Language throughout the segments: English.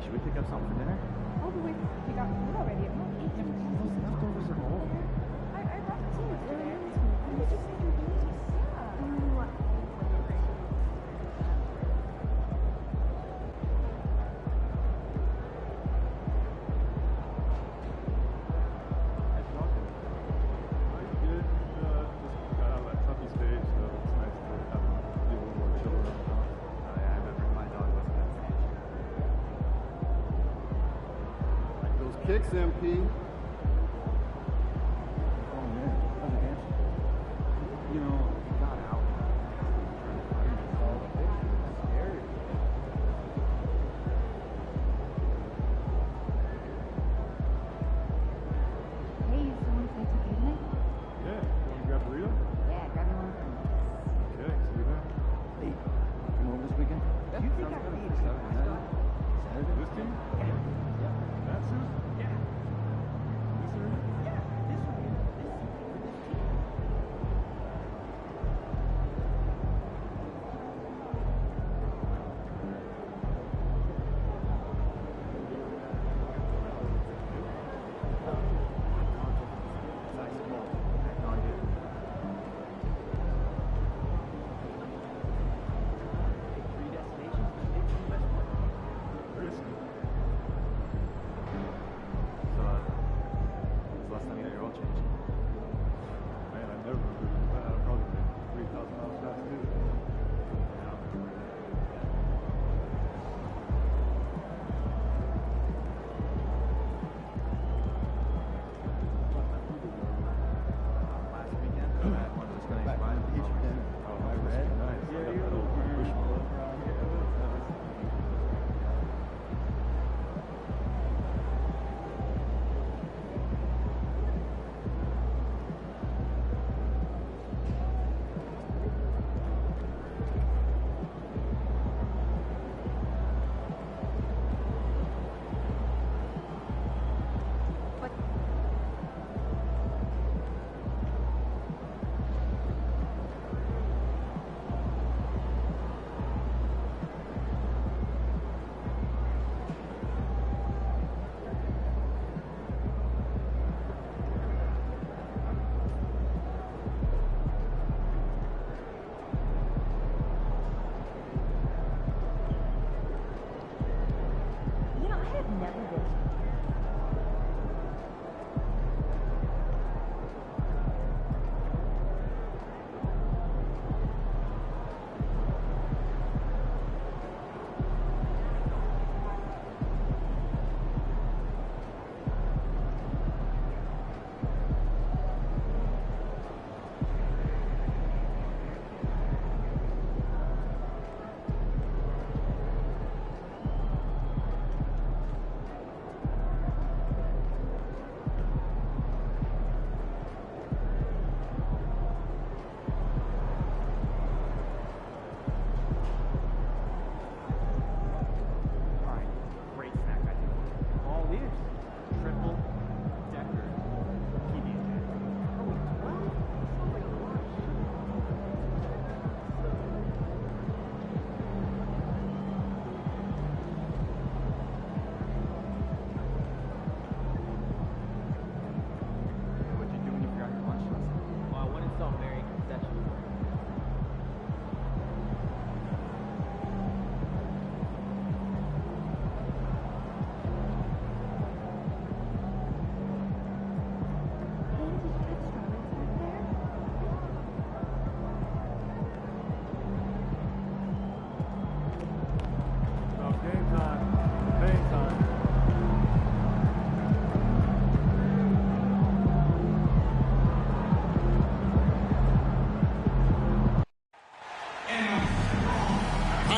Should we pick up something for dinner? Oh, but we got food already. I'm not eating. Those leftovers are old. I brought the tea today. You just made your tea. Kicks, MP. Oh man, how's the dance? You know, he got out. Scary. Hey, you someone play today tonight? Yeah, you want to grab a burrito? Yeah, grab me one for me. Okay, see you there. Hey, come over this weekend? Yeah, you think I could eat Saturday? This team? Yeah. That suit? Yeah. This area? Yeah, this one.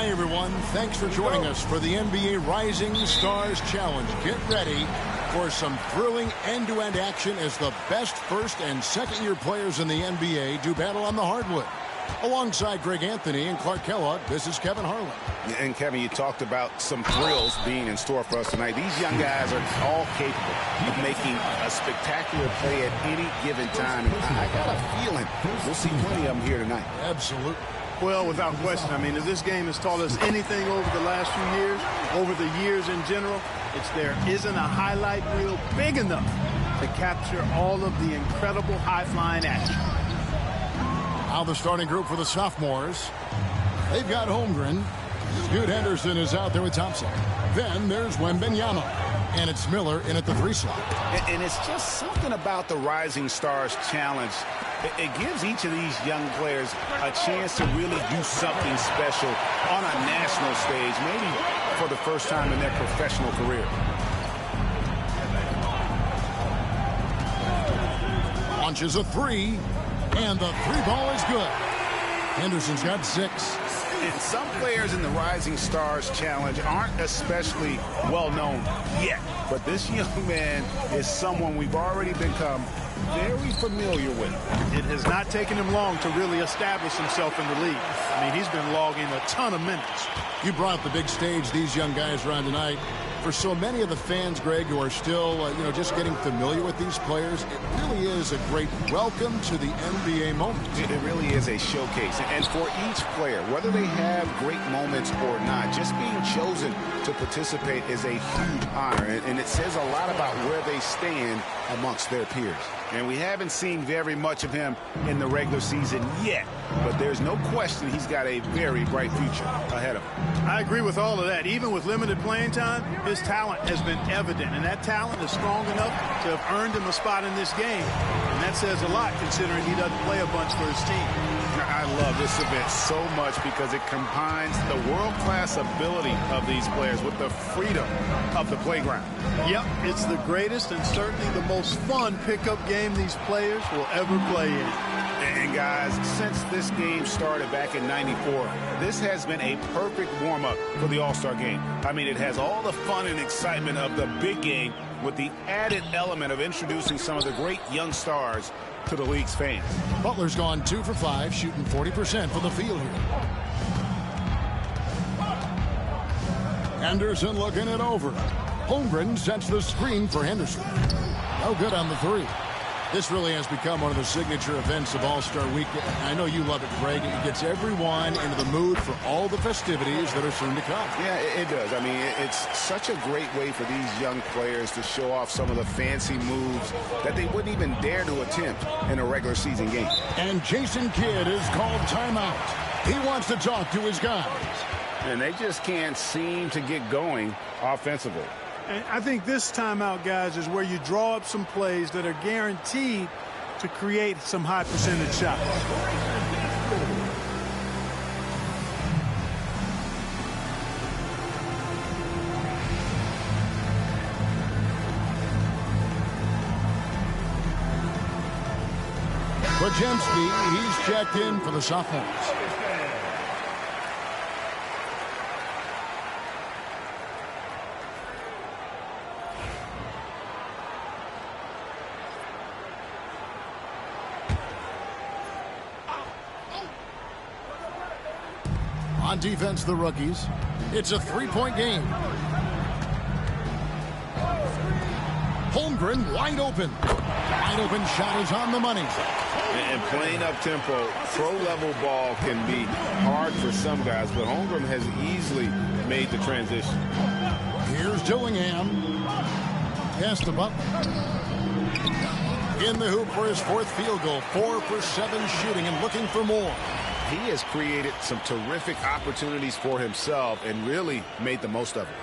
everyone. Thanks for joining us for the NBA Rising Stars Challenge. Get ready for some thrilling end-to-end action as the best first and second-year players in the NBA do battle on the hardwood. Alongside Greg Anthony and Clark Kellogg, this is Kevin Harlan. And Kevin, you talked about some thrills being in store for us tonight. These young guys are all capable of making a spectacular play at any given time. And I got a feeling we'll see plenty of them here tonight. Absolutely. Well, without question. I mean, if this game has taught us anything over the last few years, over the years in general, it's there isn't a highlight reel big enough to capture all of the incredible high-flying action. Now the starting group for the sophomores. They've got Holmgren. Scoot Henderson is out there with Thompson. Then there's Wembanyama. And it's Miller in at the 3 slot. And it's just something about the Rising Stars Challenge. It gives each of these young players a chance to really do something special on a national stage, maybe for the first time in their professional career. Launches a 3, and the 3 ball is good. Henderson's got 6. And some players in the Rising Stars Challenge aren't especially well known yet. But this young man is someone we've already become very familiar with. It has not taken him long to really establish himself in the league. I mean, he's been logging a ton of minutes. You brought up the big stage these young guys are on tonight. For so many of the fans, Greg, who are still, just getting familiar with these players, it really is a great welcome to the NBA moment. It really is a showcase. And for each player, whether they have great moments or not, just being chosen to participate is a huge honor. And it says a lot about where they stand amongst their peers. And we haven't seen very much of him in the regular season yet. But there's no question he's got a very bright future ahead of him. I agree with all of that. Even with limited playing time, his talent has been evident. And that talent is strong enough to have earned him a spot in this game. And that says a lot considering he doesn't play a bunch for his team. I love this event so much because it combines the world-class ability of these players with the freedom of the playground. Yep, it's the greatest and certainly the most fun pickup game these players will ever play in. And guys, since this game started back in '94, this has been a perfect warm-up for the All-Star game. I mean, it has all the fun and excitement of the big game with the added element of introducing some of the great young stars to the league's fans. Butler's gone 2 for 5, shooting 40% from the field here. Henderson looking it over. Holmgren sets the screen for Henderson. No good on the 3. This really has become one of the signature events of All-Star Week. I know you love it, Greg. It gets everyone into the mood for all the festivities that are soon to come. Yeah, it does. I mean, it's such a great way for these young players to show off some of the fancy moves that they wouldn't even dare to attempt in a regular season game. And Jason Kidd is called timeout. He wants to talk to his guys. And they just can't seem to get going offensively. And I think this timeout, guys, is where you draw up some plays that are guaranteed to create some high percentage shots. Bajemski, he's checked in for the sophomores. On defense, the rookies. It's a 3-point game. Holmgren wide open. Wide open shot is on the money. And playing up tempo, pro-level ball can be hard for some guys, but Holmgren has easily made the transition. Here's Dillingham. Pass to Butler. In the hoop for his 4th field goal. 4 for 7 shooting and looking for more. He has created some terrific opportunities for himself and really made the most of it.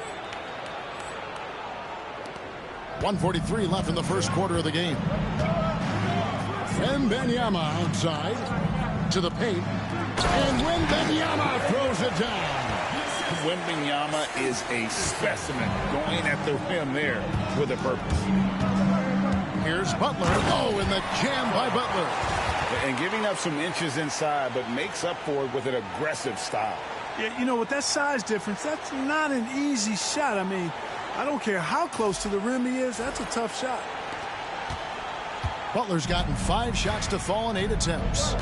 1:43 left in the first quarter of the game. Wembanyama outside to the paint. And Wembanyama throws it down. Wembanyama is a specimen going at the rim there with a purpose. Here's Butler. Oh, and the jam by Butler. And giving up some inches inside, but makes up for it with an aggressive style. Yeah, you know, with that size difference, that's not an easy shot. I mean, I don't care how close to the rim he is, that's a tough shot. Butler's gotten 5 shots to fall in 8 attempts.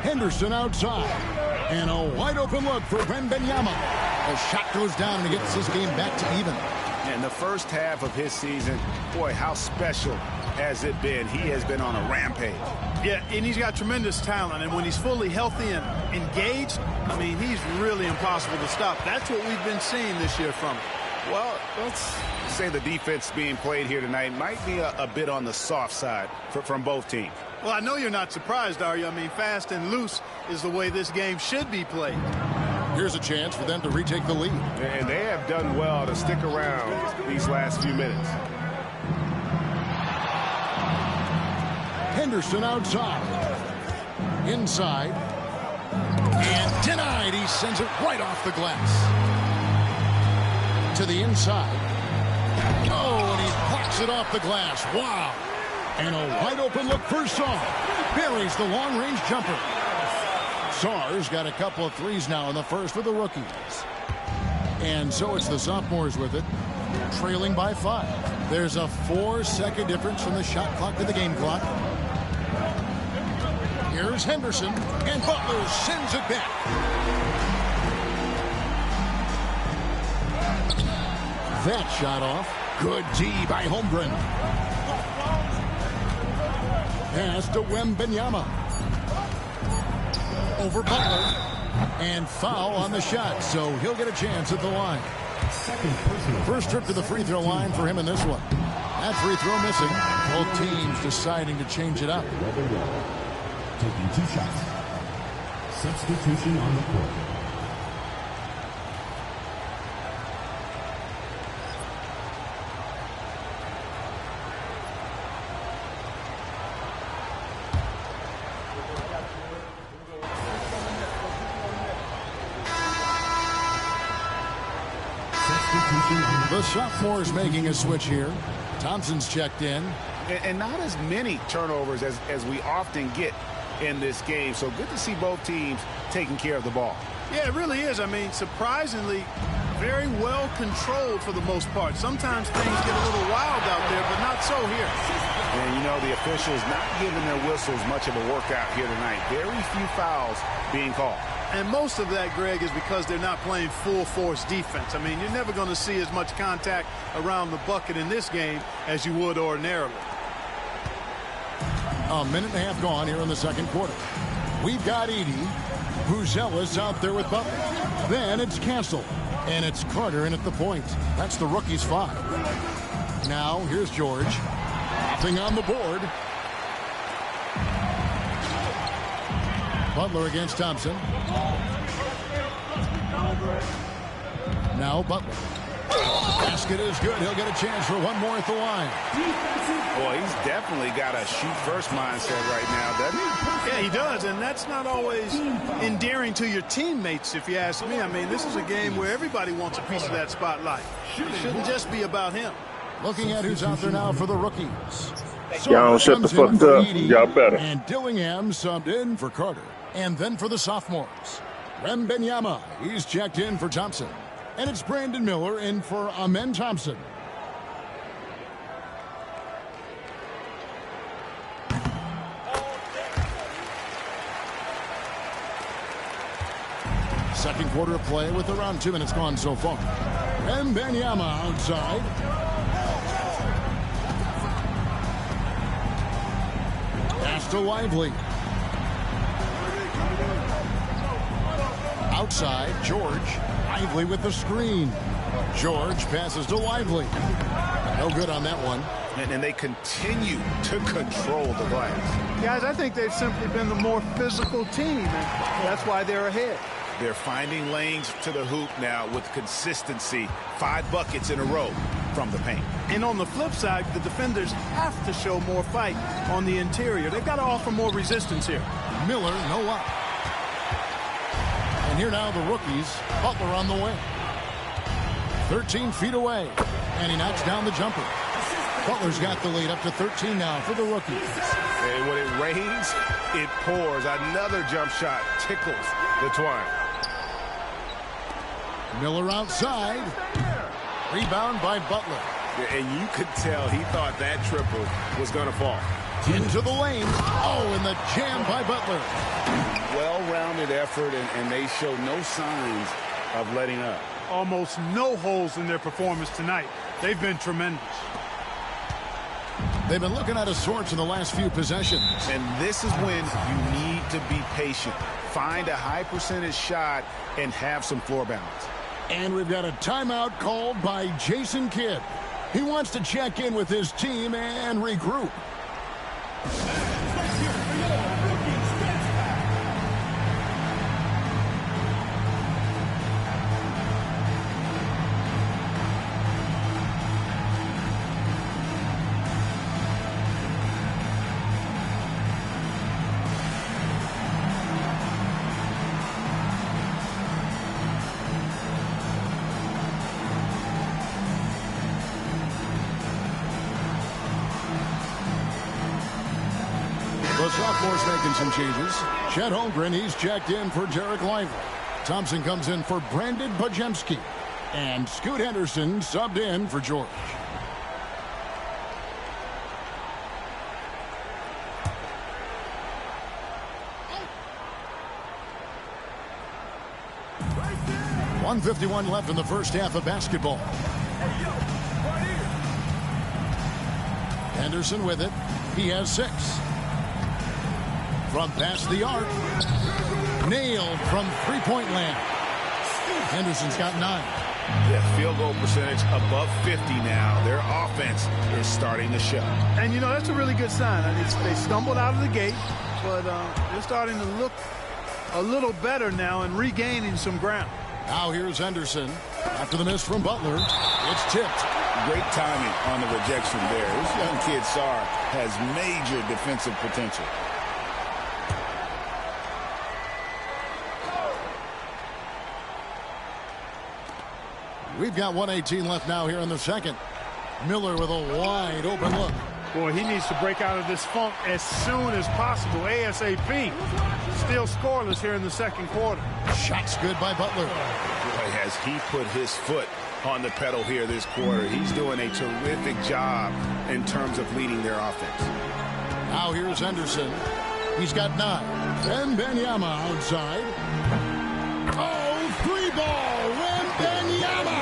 Henderson outside. And a wide open look for Wembanyama. The shot goes down and he gets his game back to even. And the first half of his season, boy, how special has it been? He has been on a rampage. Yeah, and he's got tremendous talent. And when he's fully healthy and engaged, I mean, he's really impossible to stop. That's what we've been seeing this year from him. Well, let's say the defense being played here tonight might be a bit on the soft side from both teams. Well, I know you're not surprised, are you? I mean, fast and loose is the way this game should be played. Here's a chance for them to retake the lead. And they have done well to stick around these last few minutes. Henderson outside. Inside. And denied. He sends it right off the glass. To the inside. Oh, and he blocks it off the glass. Wow. And a wide open look for Saar. Buries the long-range jumper. Saar's got a couple of threes now in the first for the rookies. And so it's the sophomores with it, trailing by 5. There's a 4-second difference from the shot clock to the game clock. Here's Henderson, and Butler sends it back. That shot off. Good D by Holmgren. Pass to Wembanyama. Over Butler. And foul on the shot, so he'll get a chance at the line. First trip to the free throw line for him in this one. That free throw missing. Both teams deciding to change it up. Taking 2 shots. Substitution on the court. The sophomores making a switch here. Thompson's checked in. And not as many turnovers as we often get in this game. So good to see both teams taking care of the ball. Yeah, it really is. I mean, surprisingly, very well controlled for the most part. Sometimes things get a little wild out there, but not so here. And, you know, the officials not giving their whistles much of a workout here tonight. Very few fouls being called. And most of that, Greg, is because they're not playing full-force defense. I mean, you're never going to see as much contact around the bucket in this game as you would ordinarily. A minute and a half gone here in the second quarter. We've got Edey, who's zealous out there with Butler. Then it's Castle, and it's Carter in at the point. That's the rookie's 5. Now here's George. Nothing on the board. Butler against Thompson. Now Butler. Basket is good. He'll get a chance for one more at the line. Boy, he's definitely got a shoot-first mindset right now, doesn't he? Yeah, he does, and that's not always endearing to your teammates, if you ask me. I mean, this is a game where everybody wants a piece of that spotlight. It shouldn't just be about him. Looking at who's out there now for the rookies. Y'all don't shut the fuck up. Y'all better. And Dillingham subbed in for Carter. And then for the sophomores. Wembanyama, he's checked in for Thompson. And it's Brandon Miller in for Amen Thompson. Second quarter of play with around 2 minutes gone so far. Wembanyama outside. Pass to Lively. Outside, George. Lively with the screen. George passes to Lively. No good on that one. And they continue to control the glass. Guys, I think they've simply been the more physical team, and that's why they're ahead. They're finding lanes to the hoop now with consistency. 5 buckets in a row from the paint. And on the flip side, the defenders have to show more fight on the interior. They've got to offer more resistance here. Miller, no luck. And here now the rookies. Butler on the way. 13 feet away. And he knocks down the jumper. Butler's got the lead up to 13 now for the rookies. And when it rains, it pours. Another jump shot tickles the twine. Miller outside. Rebound by Butler. And you could tell he thought that triple was going to fall. Into the lane. Oh, and the jam by Butler. Well-rounded effort, and they show no signs of letting up. Almost no holes in their performance tonight. They've been tremendous. They've been looking out of sorts in the last few possessions. And this is when you need to be patient. Find a high percentage shot and have some floor balance. And we've got a timeout called by Jason Kidd. He wants to check in with his team and regroup. The sophomore's making some changes. Chet Holmgren, he's checked in for Derek Lively. Thompson comes in for Brandon Bajemski. And Scoot Henderson subbed in for George. .151 left in the first half of basketball. Henderson with it. He has 6. From past the arc. Nailed from three-point land. Henderson's got 9. Yeah, field goal percentage above 50 now. Their offense is starting to show. And, you know, that's a really good sign. I mean, they stumbled out of the gate, but they're starting to look a little better now and regaining some ground. Now here's Henderson. After the miss from Butler, it's tipped. Great timing on the rejection there. This young kid, Sarr, has major defensive potential. We've got 1:18 left now here in the second. Miller with a wide open look. Boy, he needs to break out of this funk as soon as possible, ASAP. Still scoreless here in the second quarter. Shot's good by Butler. Boy, has he put his foot on the pedal here this quarter. He's doing a terrific job in terms of leading their offense. Now here's Henderson. He's got 9. Wembanyama outside. Oh, 3-ball. Wembanyama.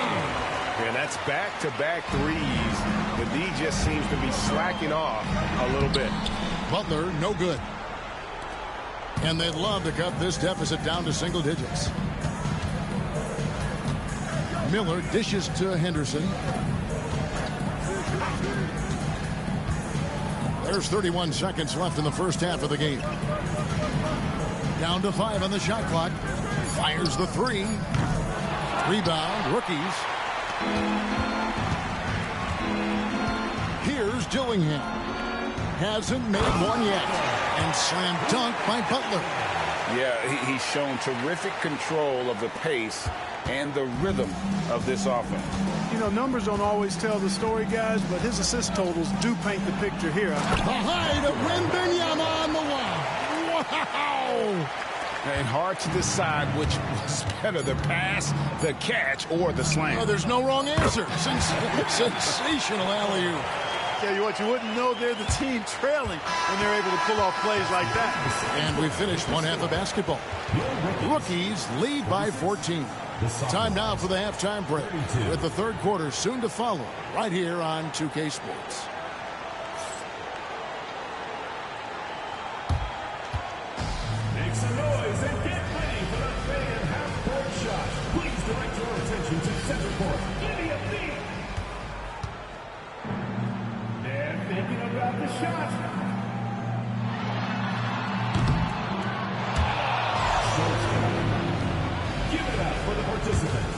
And that's back-to-back threes. The D just seems to be slacking off a little bit. Butler, no good. And they'd love to cut this deficit down to single digits. Miller dishes to Henderson. There's 31 seconds left in the first half of the game. Down to 5 on the shot clock. Fires the 3. Rebound, rookies. Here's Dillingham. Hasn't made one yet. And slam dunk by Butler. Yeah, he's shown terrific control of the pace and the rhythm of this offense. You know, numbers don't always tell the story, guys, but his assist totals do paint the picture here. The height of Wembanyama on the wall. Wow! And hard to decide which was better, the pass, the catch, or the slam. Oh, there's no wrong answer. Sensational alley-oop. Tell you what, you wouldn't know they're the team trailing when they're able to pull off plays like that. And we finished one half of basketball. Rookies lead by 14. Time now for the halftime break, with the third quarter soon to follow, right here on 2K Sports. Make some noise and get ready for the fan half-court shot. Please direct your attention to center court. Give me a beat. They're thinking about the shot. Give it up for the participants.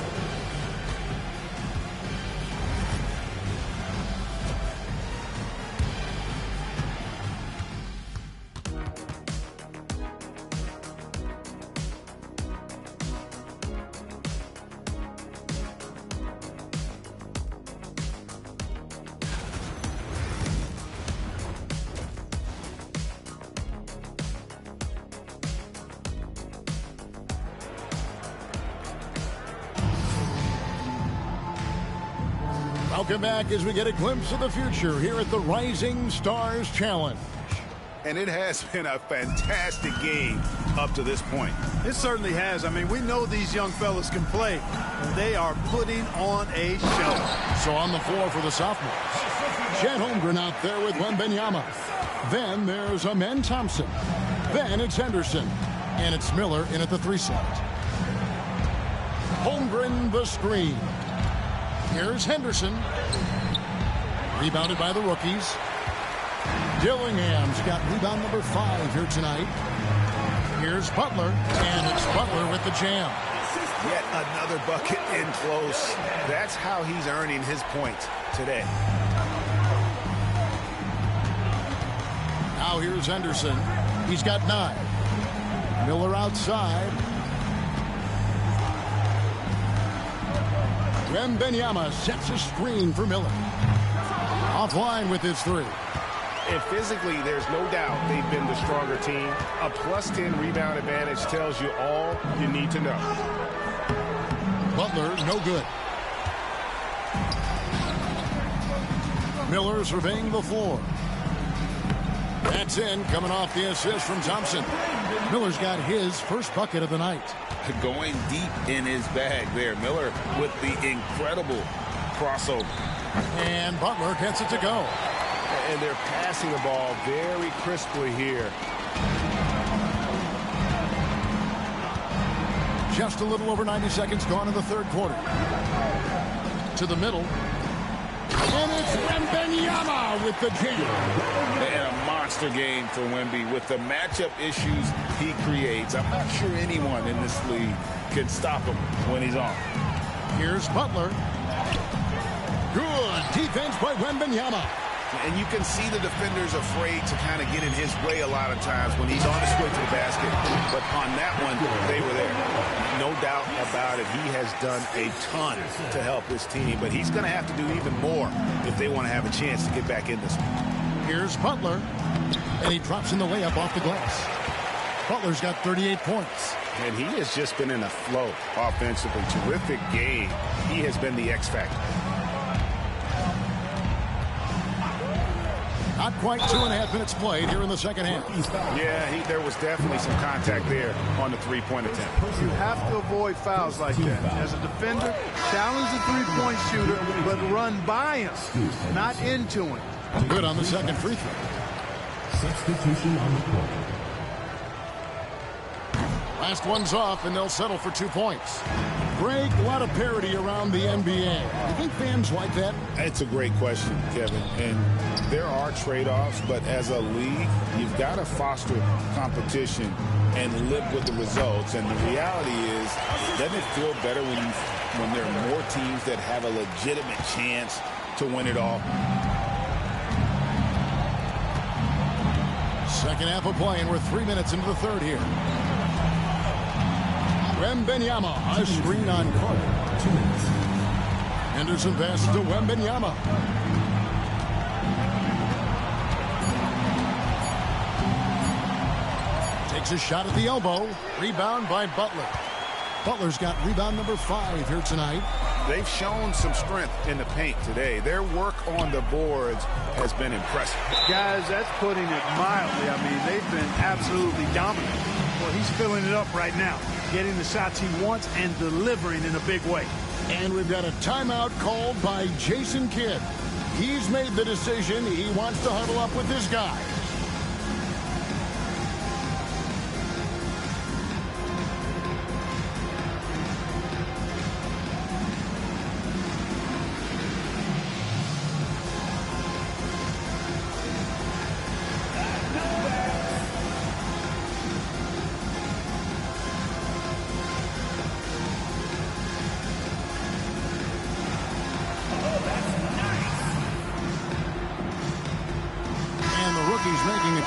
Welcome back as we get a glimpse of the future here at the Rising Stars Challenge. And it has been a fantastic game up to this point. It certainly has. I mean, we know these young fellas can play, and they are putting on a show. So on the floor for the sophomores, Chet Holmgren out there with Wembanyama. Then there's Amen Thompson. Then it's Henderson. And it's Miller in at the 3 slot. Holmgren the screen. Here's Henderson. Rebounded by the rookies. Dillingham's got rebound number 5 here tonight. Here's Butler, and it's Butler with the jam. Yet another bucket in close. That's how he's earning his points today. Now here's Henderson. He's got 9. Miller outside. Wembanyama sets a screen for Miller. Offline with his 3. And physically, there's no doubt they've been the stronger team. A +10 rebound advantage tells you all you need to know. Butler, no good. Miller surveying the floor. That's in, coming off the assist from Thompson. Miller's got his first bucket of the night. Going deep in his bag there. Miller with the incredible crossover. And Butler gets it to go. And they're passing the ball very crisply here. Just a little over 90 seconds gone in the third quarter. To the middle. And it's Wembanyama with the jam. And a monster game for Wemby with the matchup issues he creates. I'm not sure anyone in this league can stop him when he's on. Here's Butler. Good defense by Wembanyama. And you can see the defenders afraid to kind of get in his way a lot of times when he's on his way to the basket. But on that one, they were there. No doubt about it. He has done a ton to help his team. But he's going to have to do even more if they want to have a chance to get back in this one. Here's Butler. And he drops in the layup off the glass. Butler's got 38 points. And he has just been in a flow offensively. Terrific game. He has been the X factor. Not quite 2.5 minutes played here in the second half. Yeah, there was definitely some contact there on the three-point attempt. You have to avoid fouls like that. As a defender, challenge the three-point shooter, but run by him, not into him. Good on the second free throw. Substitution on the court. Last one's off, and they'll settle for 2 points. Greg, a lot of parity around the NBA. You think fans like that? It's a great question, Kevin. And there are trade-offs, but as a league, you've got to foster competition and live with the results. And the reality is, doesn't it feel better when there are more teams that have a legitimate chance to win it all? Second half of play, and we're 3 minutes into the third here. Wembanyama, a screen on Carter. 2 minutes. Henderson passes to Wembanyama. Takes a shot at the elbow. Rebound by Butler. Butler's got rebound number 5 here tonight. They've shown some strength in the paint today. Their work on the boards has been impressive. Guys, that's putting it mildly. I mean, they've been absolutely dominant. Well, he's filling it up right now, getting the shots he wants and delivering in a big way. And we've got a timeout called by Jason Kidd. He's made the decision. He wants to huddle up with this guy.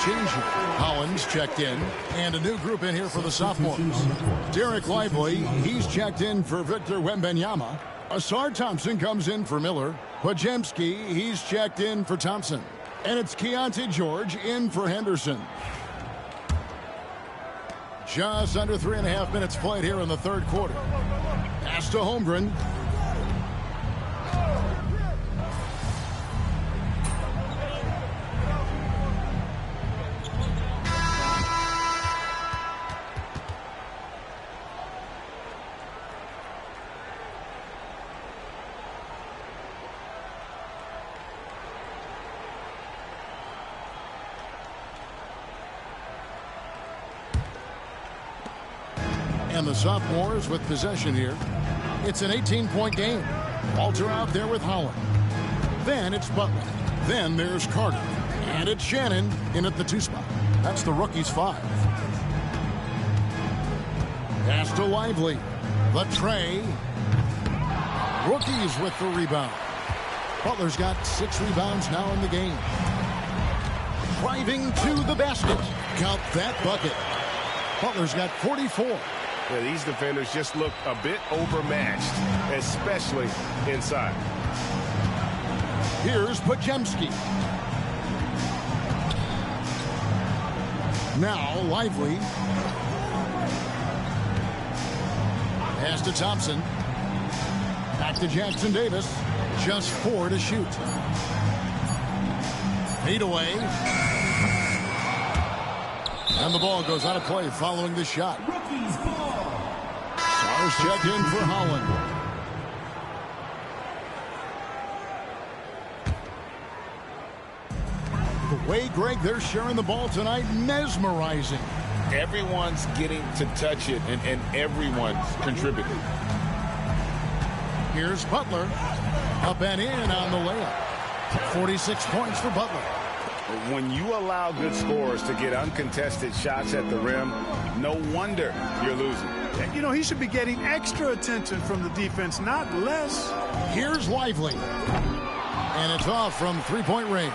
Change here. Collins checked in, and a new group in here for the sophomores. Derek Lively, he's checked in for Victor Wembanyama. Asar Thompson comes in for Miller. Pajemski, he's checked in for Thompson. And it's Keontae George in for Henderson. Just under 3.5 minutes played here in the third quarter. Pass to Holmgren. And the sophomores with possession here. It's an 18-point game. Walter out there with Holland. Then it's Butler. Then there's Carter. And it's Shannon in at the 2 spot. That's the rookie's 5. Pass to Lively. The tray. Rookies with the rebound. Butler's got 6 rebounds now in the game. Driving to the basket. Count that bucket. Butler's got 44. Yeah, these defenders just look a bit overmatched, especially inside. Here's Pajemski. Now Lively. Pass to Thompson. Back to Jackson Davis. Just 4 to shoot. Fade away. And the ball goes out of play following the shot. Rookie's ball. Stars check in for Holland. The way, Greg, they're sharing the ball tonight, mesmerizing. Everyone's getting to touch it, and everyone's contributing. Here's Butler. Up and in on the layup. 46 points for Butler. When you allow good scorers to get uncontested shots at the rim, no wonder you're losing. You know, he should be getting extra attention from the defense, not less. Here's Lively. And it's off from three-point range.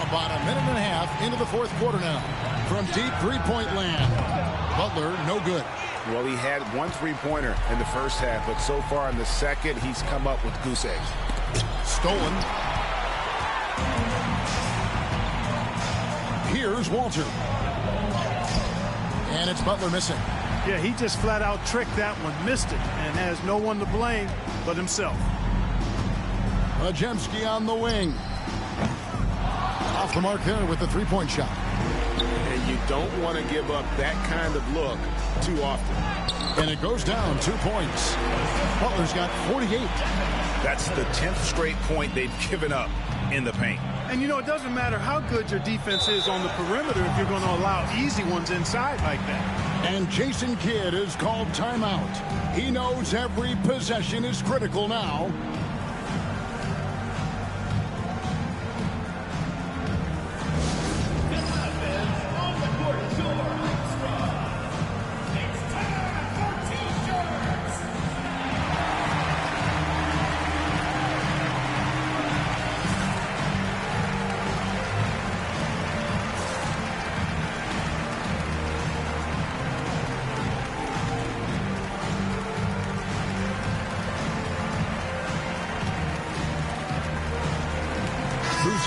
About a minute and a half into the fourth quarter now. From deep three-point land. Butler, no good. Well, he had 1 3-pointer in the first half, but so far in the second, he's come up with goose eggs. Stolen. Here's Walter. And it's Butler missing. Yeah, he just flat out tricked that one, missed it, and has no one to blame but himself. Pajemski on the wing. Off the mark there with the three-point shot. And you don't want to give up that kind of look too often. And it goes down 2 points. Butler's got 48. That's the 10th straight point they've given up in the paint. And, you know, it doesn't matter how good your defense is on the perimeter if you're going to allow easy ones inside like that. And Jason Kidd is called timeout. He knows every possession is critical now.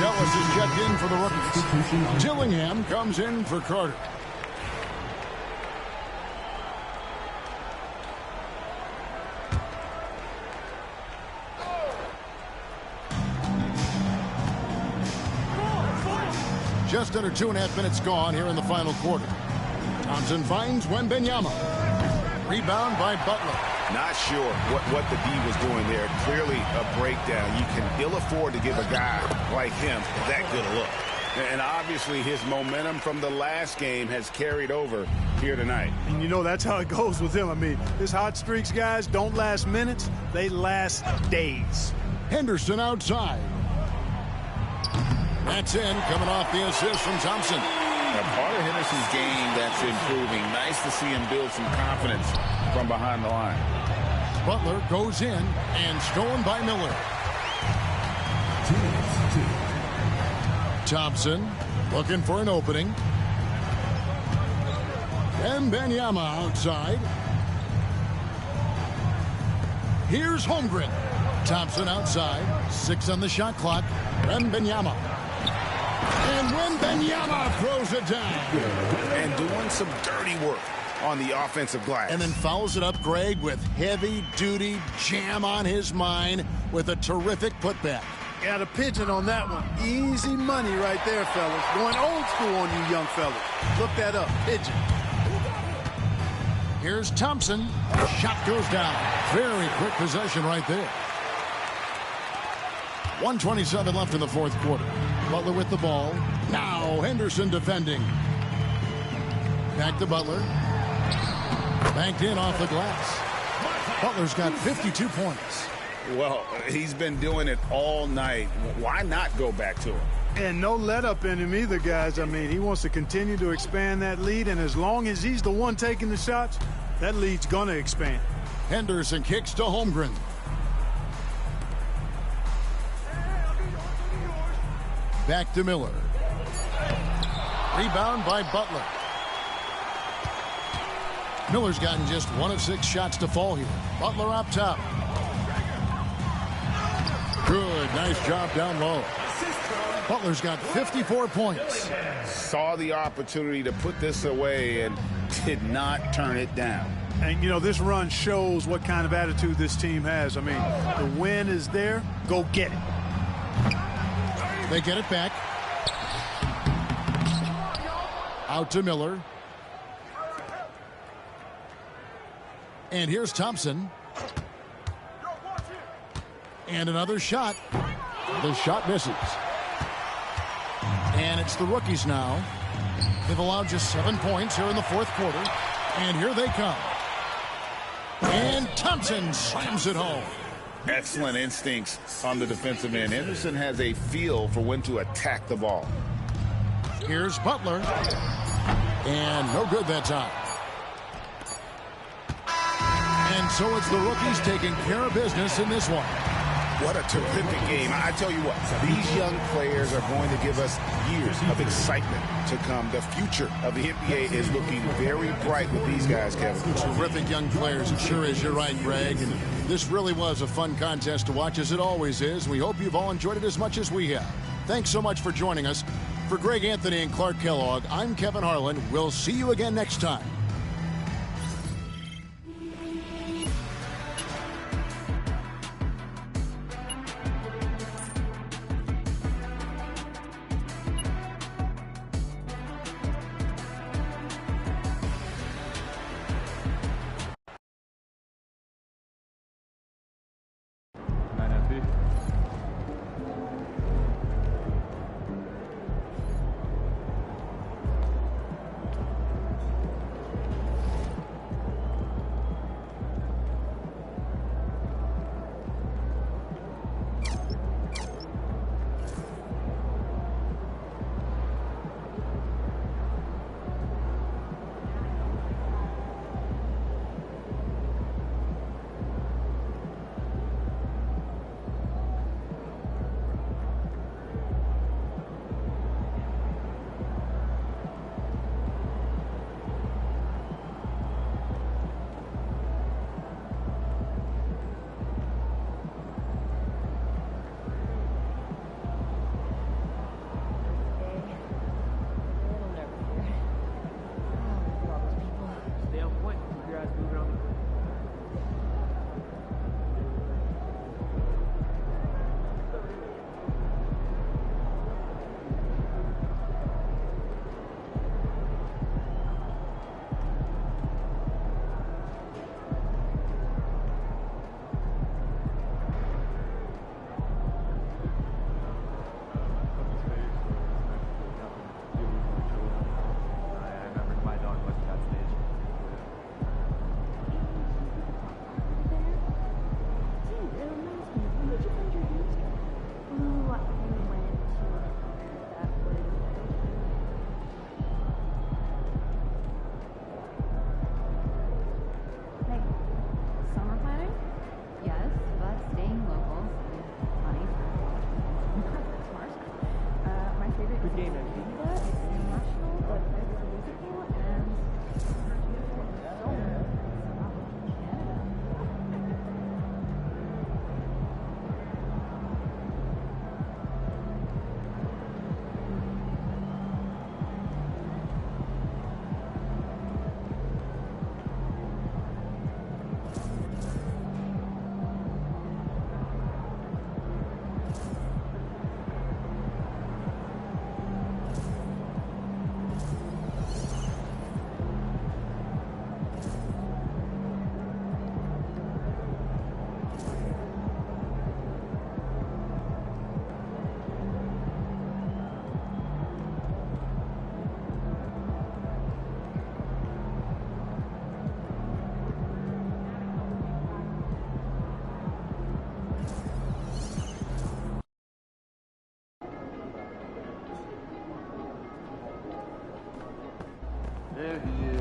Ellis is checked in for the rookies. Dillingham comes in for Carter. Just under 2.5 minutes gone here in the final quarter. Thompson finds Wembanyama. Rebound by Butler. Not sure what the D was doing there. Clearly a breakdown. You can ill afford to give a guy like him that good a look. And obviously his momentum from the last game has carried over here tonight. And you know that's how it goes with him. I mean, his hot streaks, guys, don't last minutes. They last days. Henderson outside. That's in, coming off the assist from Thompson. Now, part of Henderson's game that's improving. Nice to see him build some confidence from behind the line. Butler goes in and stolen by Miller. Thompson looking for an opening. And Wembanyama outside. Here's Holmgren. Thompson outside. 6 on the shot clock. Wembanyama. And Wembanyama throws it down. And doing some dirty work on the offensive glass. And then fouls it up, Greg, with heavy-duty jam on his mind with a terrific putback. Got a pigeon on that one. Easy money right there, fellas. Going old school on you young fellas. Look that up. Pigeon. Here's Thompson. Shot goes down. Very quick possession right there. 1:27 left in the fourth quarter. Butler with the ball. Now Henderson defending. Back to Butler. Banked in off the glass. Butler's got 52 points. Well, he's been doing it all night. Why not go back to him? And no let up in him either, guys. I mean, he wants to continue to expand that lead, and as long as he's the one taking the shots, that lead's going to expand. Henderson kicks to Holmgren. Back to Miller. Rebound by Butler. Miller's gotten just 1 of 6 shots to fall here. Butler up top. Good, nice job down low. Butler's got 54 points. Saw the opportunity to put this away and did not turn it down. And, you know, this run shows what kind of attitude this team has. I mean, the win is there. Go get it. They get it back. Out to Miller. And here's Thompson. And another shot. The shot misses. And it's the rookies now. They've allowed just 7 points here in the fourth quarter. And here they come. And Thompson slams it home. Excellent instincts on the defensive end. Henderson has a feel for when to attack the ball. Here's Butler. And no good that time. And so it's the rookies taking care of business in this one. What a terrific game. I tell you what, these young players are going to give us years of excitement to come. The future of the NBA is looking very bright with these guys, Kevin. Terrific young players. It sure is. You're right, Greg. And this really was a fun contest to watch, as it always is. We hope you've all enjoyed it as much as we have. Thanks so much for joining us. For Greg Anthony and Clark Kellogg, I'm Kevin Harlan. We'll see you again next time. There he is.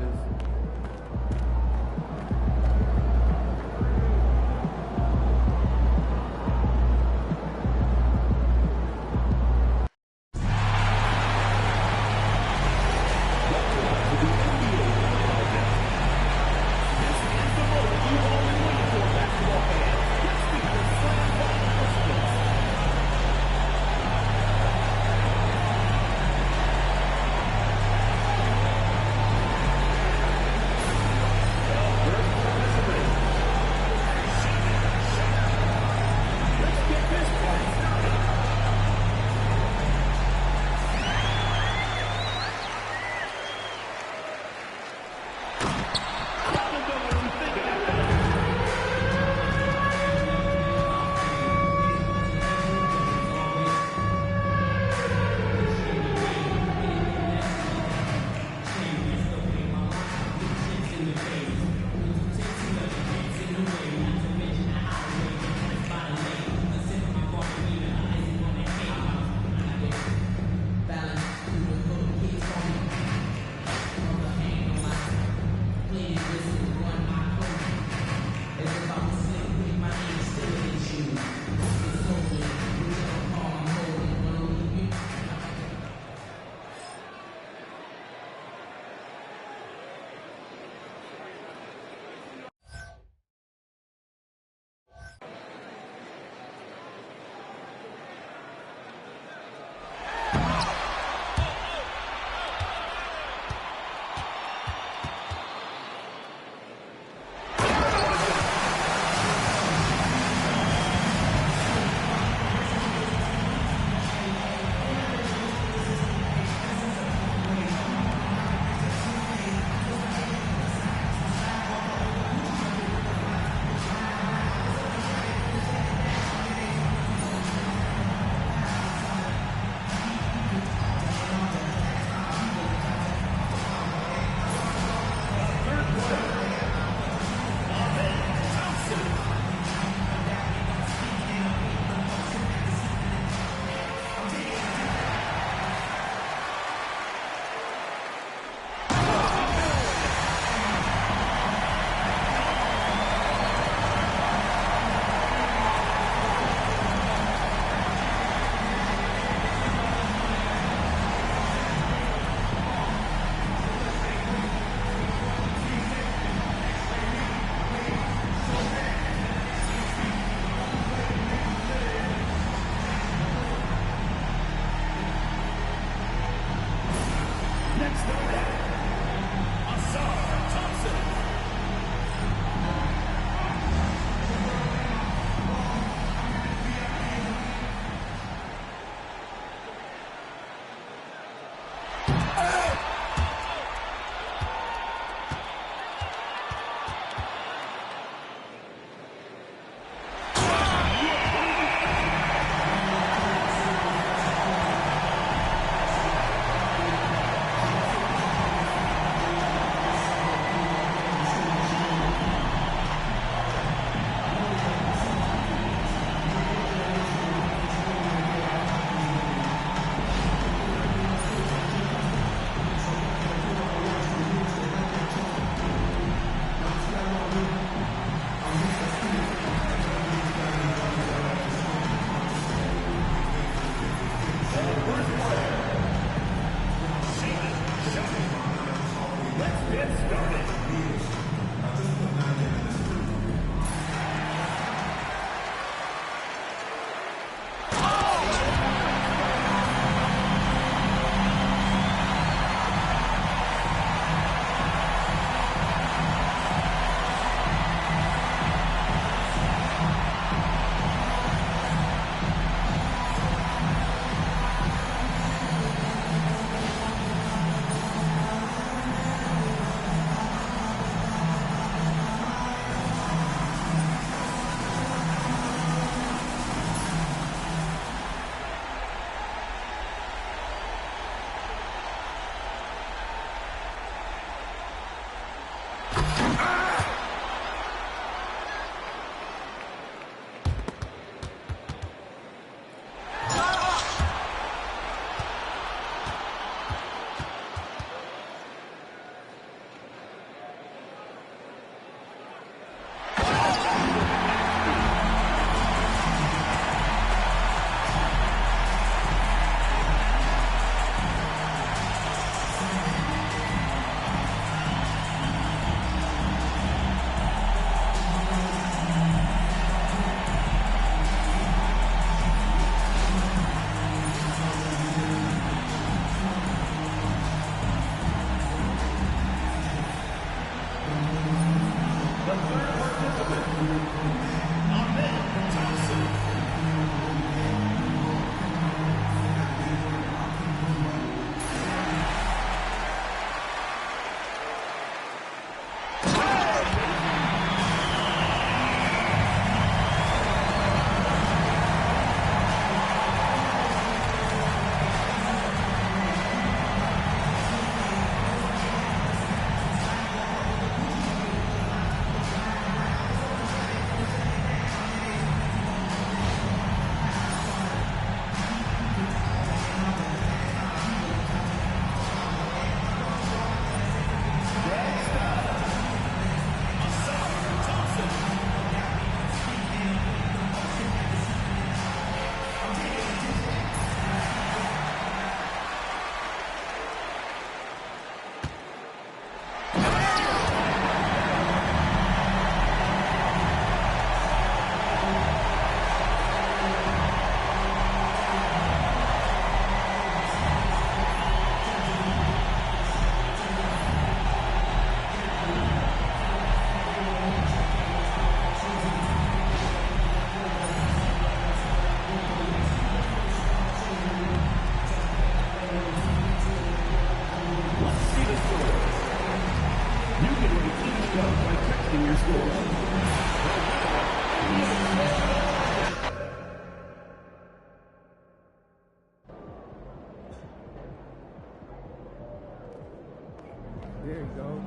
There you go.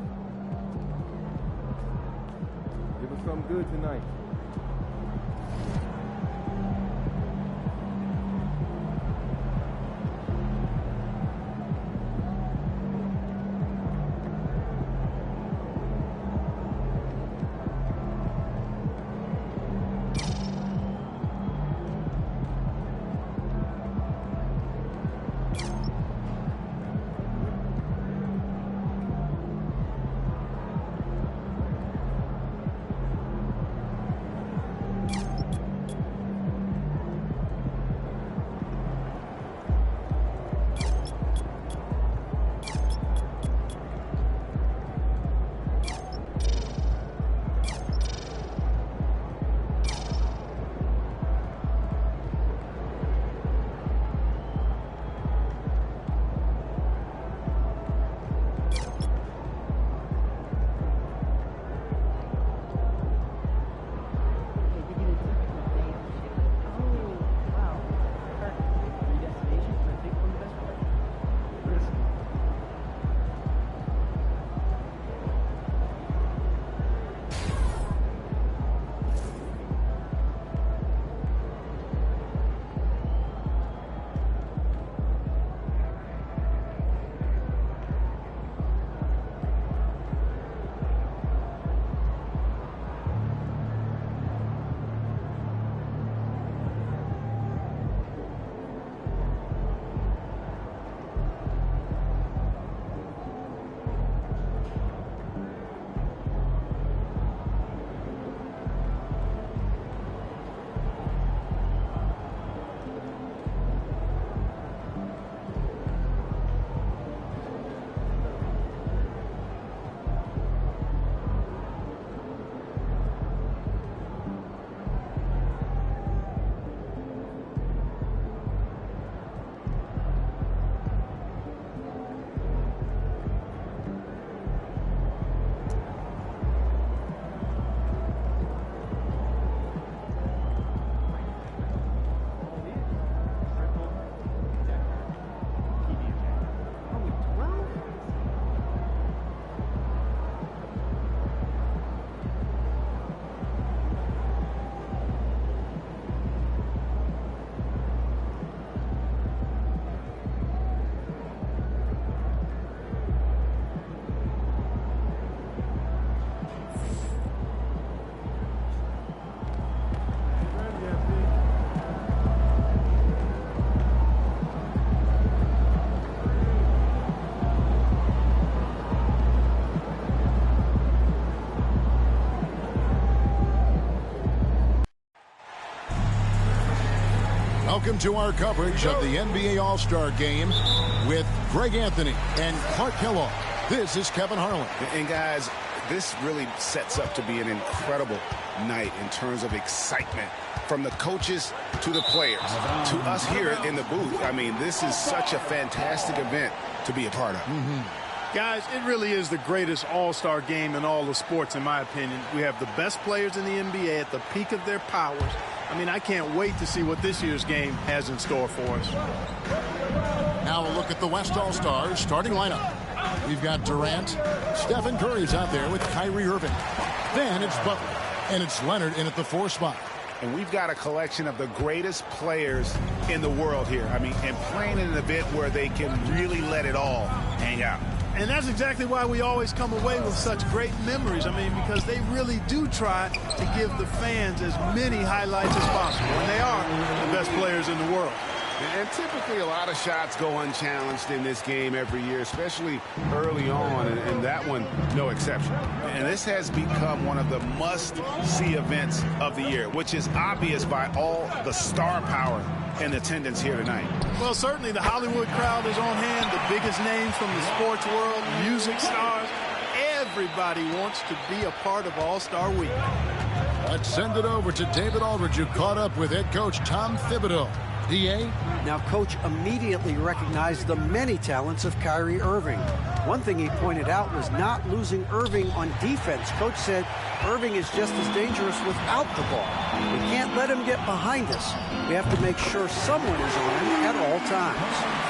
Give us something good tonight. Welcome to our coverage of the NBA All-Star Game with Greg Anthony and Clark Kellogg. This is Kevin Harlan. And guys, this really sets up to be an incredible night in terms of excitement from the coaches to the players to us here in the booth. I mean, this is such a fantastic event to be a part of. Guys, it really is the greatest all-star game in all the sports, in my opinion. We have the best players in the NBA at the peak of their powers. I mean, I can't wait to see what this year's game has in store for us. Now a look at the West All-Stars starting lineup. We've got Durant. Stephen Curry's out there with Kyrie Irving. Then it's Butler, and it's Leonard in at the 4 spot. And we've got a collection of the greatest players in the world here. I mean, and playing in an event where they can really let it all hang out. And that's exactly why we always come away with such great memories. I mean, because they really do try to give the fans as many highlights as possible. And they are the best players in the world. And typically a lot of shots go unchallenged in this game every year, especially early on, and that one no exception. And this has become one of the must-see events of the year, which is obvious by all the star power and attendance here tonight. Well, certainly the Hollywood crowd is on hand, the biggest names from the sports world, music stars. Everybody wants to be a part of All-Star Week. Let's send it over to David Aldridge, who caught up with head coach Tom Thibodeau. DA? Now, Coach immediately recognized the many talents of Kyrie Irving. One thing he pointed out was not losing Irving on defense. Coach said Irving is just as dangerous without the ball. We can't let him get behind us. We have to make sure someone is on him at all times.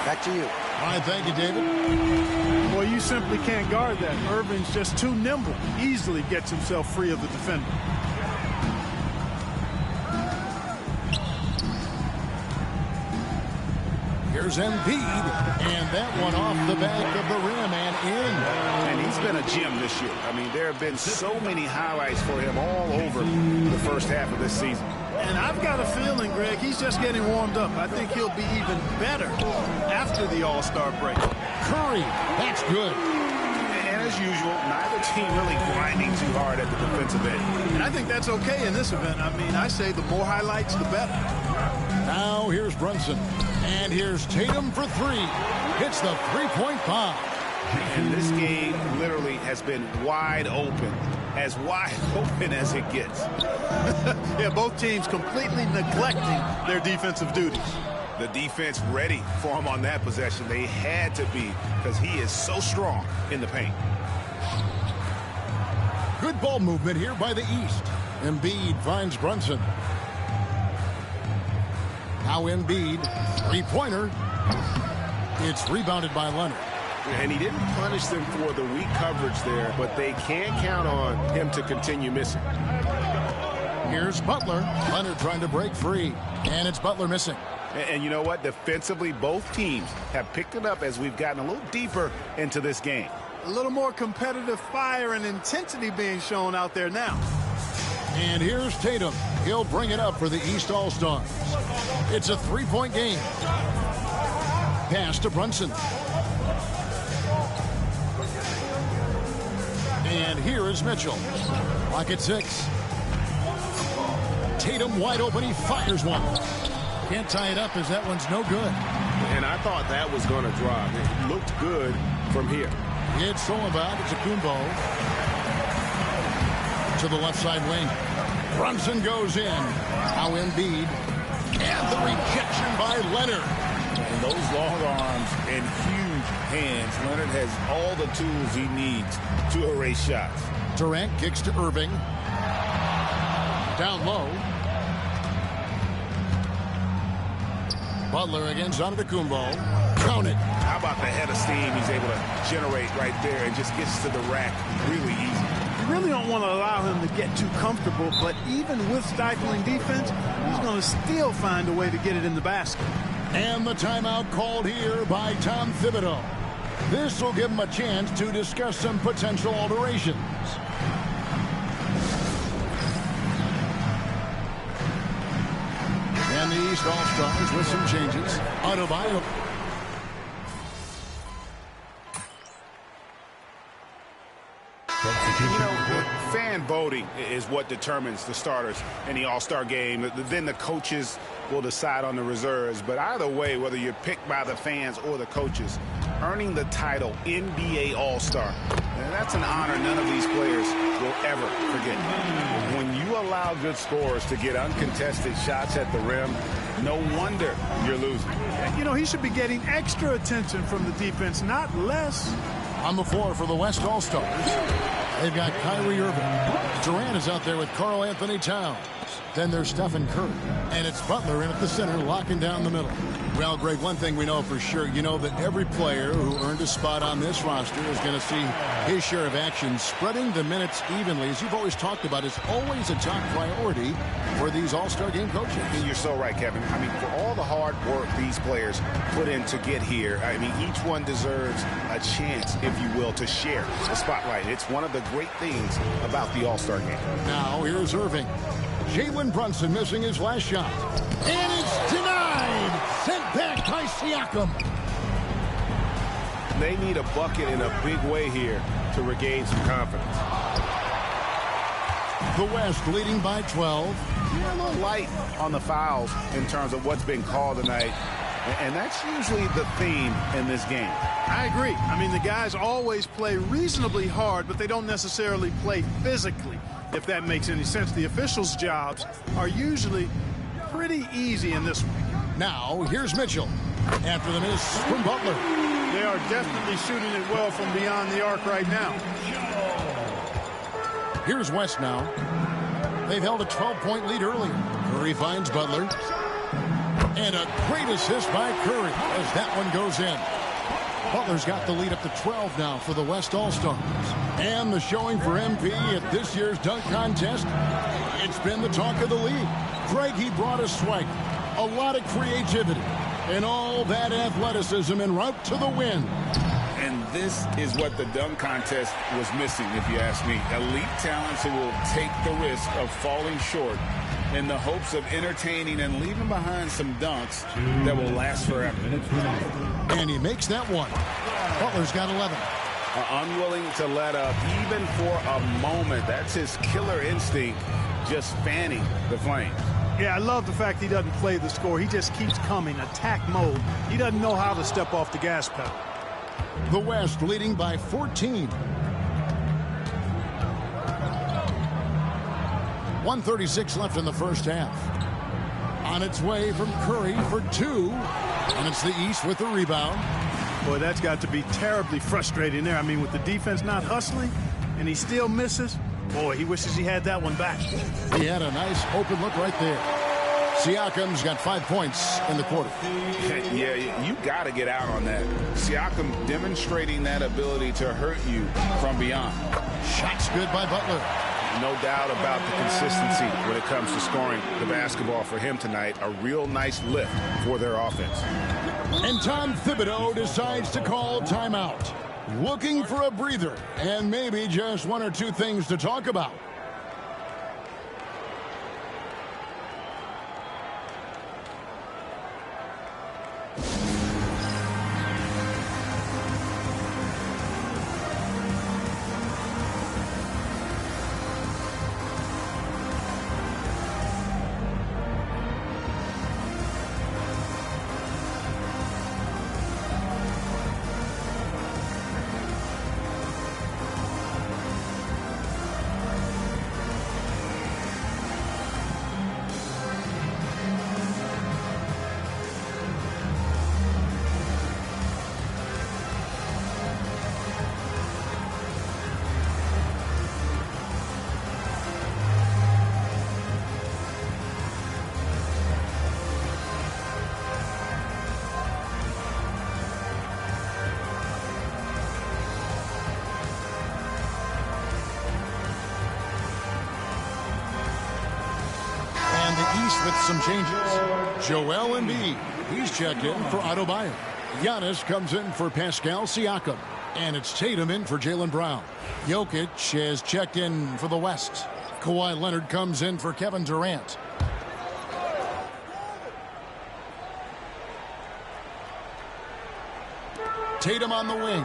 Back to you. All right, thank you, David. Well, you simply can't guard that. Irving's just too nimble. Easily gets himself free of the defender. Here's Embiid, and that one off the back of the rim and in. And he's been a gem this year. I mean, there have been so many highlights for him all over the first half of this season. And I've got a feeling, Greg, he's just getting warmed up. I think he'll be even better after the All-Star break. Curry, that's good. And as usual, neither team really grinding too hard at the defensive end. And I think that's okay in this event. I mean, I say the more highlights, the better. Now here's Brunson. And here's Tatum for three. Hits the three-point bomb. And this game literally has been wide open as it gets. Yeah, both teams completely neglecting their defensive duties. The defense ready for him on that possession. They had to be, because he is so strong in the paint. Good ball movement here by the East. Embiid finds Brunson. Now Embiid, three-pointer. It's rebounded by Leonard. And he didn't punish them for the weak coverage there, but they can't count on him to continue missing. Here's Butler. Leonard trying to break free, and it's Butler missing. And you know what? Defensively, both teams have picked it up as we've gotten a little deeper into this game. A little more competitive fire and intensity being shown out there now. And here's Tatum. He'll bring it up for the East All-Stars. It's a three-point game. Pass to Brunson. And here is Mitchell. Clock at 6. Tatum wide open. He fires one. Can't tie it up as that one's no good. And I thought that was going to drop. It looked good from here. It's Solomon. It's a Kumbo. To the left side wing. Brunson goes in. Now Embiid. And the rejection by Leonard. And those long arms and huge hands. Leonard has all the tools he needs to erase shots. Durant kicks to Irving. Down low. Butler against Antetokounmpo. Count it. How about the head of steam he's able to generate right there and just gets to the rack really easy. You really don't want to allow him to get too comfortable, but even with stifling defense, he's going to still find a way to get it in the basket. And the timeout called here by Tom Thibodeau. This will give him a chance to discuss some potential alterations. And the East All-Stars with some changes. Adebayo. You know, fan voting is what determines the starters in the All-Star game. Then the coaches will decide on the reserves. But either way, whether you're picked by the fans or the coaches, earning the title NBA All-Star, that's an honor none of these players will ever forget. When you allow good scorers to get uncontested shots at the rim, no wonder you're losing. You know, he should be getting extra attention from the defense, not less. On the floor for the West All-Stars, they've got Kyrie Irving. Durant is out there with Karl Anthony Towns. Then there's Stephen Curry. And it's Butler in at the center, locking down the middle. Well, Greg, one thing we know for sure, you know that every player who earned a spot on this roster is going to see his share of action. Spreading the minutes evenly, as you've always talked about, is always a top priority for these All-Star game coaches. And you're so right, Kevin. I mean, for all the hard work these players put in to get here, I mean, each one deserves a chance, if you will, to share the spotlight. It's one of the great things about the All-Star game. Now, here's Irving. Jalen Brunson missing his last shot. And it's denied. Sent back by Siakam. They need a bucket in a big way here to regain some confidence. The West leading by 12. You're a little light on the fouls in terms of what's been called tonight. And that's usually the theme in this game. I agree. I mean, the guys always play reasonably hard, but they don't necessarily play physically, if that makes any sense. The officials' jobs are usually pretty easy in this one. Now, here's Mitchell. After the miss from Butler. They are definitely shooting it well from beyond the arc right now. Here's West now. They've held a 12-point lead earlier. Curry finds Butler. And a great assist by Curry as that one goes in. Butler's got the lead up to 12 now for the West All-Stars. And the showing for MP at this year's dunk contest, it's been the talk of the league. Greg, he brought a swagger, a lot of creativity, and all that athleticism en route to the win. And this is what the dunk contest was missing, if you ask me. Elite talents who will take the risk of falling short in the hopes of entertaining and leaving behind some dunks that will last forever. And he makes that one. Butler's got 11. Unwilling to let up even for a moment. That's his killer instinct, just fanning the flames. Yeah, I love the fact he doesn't play the score. He just keeps coming, attack mode. He doesn't know how to step off the gas pedal. The West leading by 14. 1:36 left in the first half. On its way from Curry for 2. And it's the East with the rebound. Boy, that's got to be terribly frustrating there. I mean, with the defense not hustling and he still misses, boy, he wishes he had that one back. He had a nice open look right there. Siakam's got 5 points in the quarter. Yeah, you got to get out on that. Siakam demonstrating that ability to hurt you from beyond. Shots good by Butler. No doubt about the consistency when it comes to scoring the basketball for him tonight. A real nice lift for their offense. And Tom Thibodeau decides to call timeout. Looking for a breather and maybe just one or two things to talk about. With some changes. Joel Embiid, he's checked in for Otto Bayer. Giannis comes in for Pascal Siakam. And it's Tatum in for Jaylen Brown. Jokic has checked in for the West. Kawhi Leonard comes in for Kevin Durant. Tatum on the wing.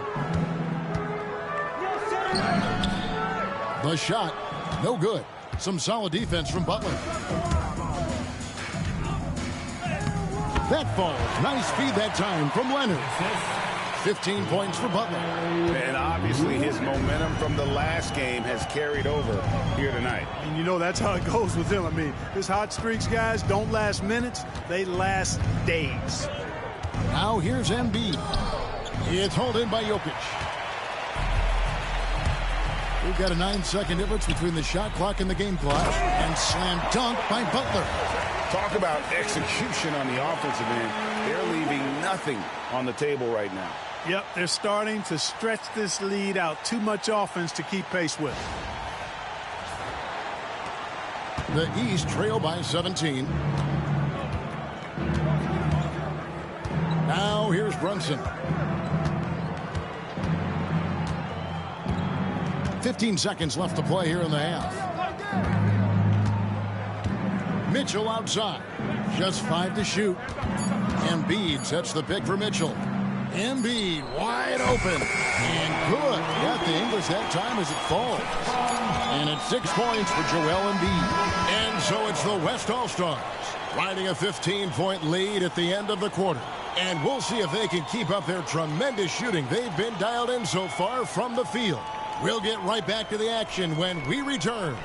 The shot, no good. Some solid defense from Butler. That falls. Nice feed that time from Leonard. 15 points for Butler. And obviously his momentum from the last game has carried over here tonight. And you know that's how it goes with him. I mean, his hot streaks, guys, don't last minutes. They last days. Now here's Embiid. It's hauled in by Jokic. We've got a 9-second difference between the shot clock and the game clock. And slam dunk by Butler. Talk about execution on the offensive end. They're leaving nothing on the table right now. Yep, they're starting to stretch this lead out. Too much offense to keep pace with. The East trail by 17. Now here's Brunson. 15 seconds left to play here in the half. Mitchell outside. Just 5 to shoot. Embiid sets the pick for Mitchell. Embiid wide open. And good. Got the English that time as it falls. And it's 6 points for Joel Embiid. And so it's the West All-Stars riding a 15-point lead at the end of the quarter. And we'll see if they can keep up their tremendous shooting. They've been dialed in so far from the field. We'll get right back to the action when we return.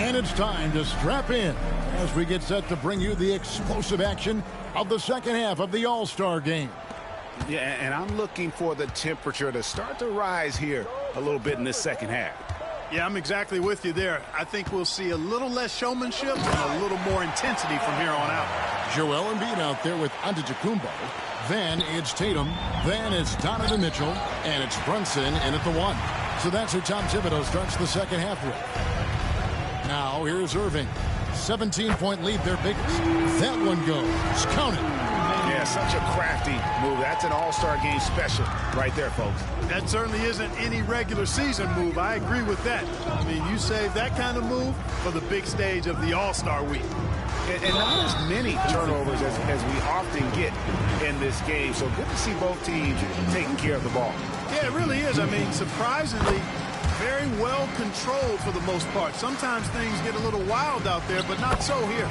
And it's time to strap in as we get set to bring you the explosive action of the second half of the All-Star game. Yeah, and I'm looking for the temperature to start to rise here a little bit in this second half. Yeah, I'm exactly with you there. I think we'll see a little less showmanship and a little more intensity from here on out. Joel Embiid out there with Antetokounmpo. Then it's Tatum. Then it's Donovan Mitchell. And it's Brunson in at the 1. So that's who Tom Thibodeau starts the second half with. Now here's Irving. 17-point lead, their biggest. That one goes. Count it. Yeah, such a crafty move. That's an all-star game special right there, folks. That certainly isn't any regular season move. I agree with that. I mean, you save that kind of move for the big stage of the All-Star week. And not as many turnovers as we often get in this game. So good to see both teams taking care of the ball. Yeah, it really is. I mean, surprisingly, very well controlled for the most part. Sometimes things get a little wild out there, but not so here.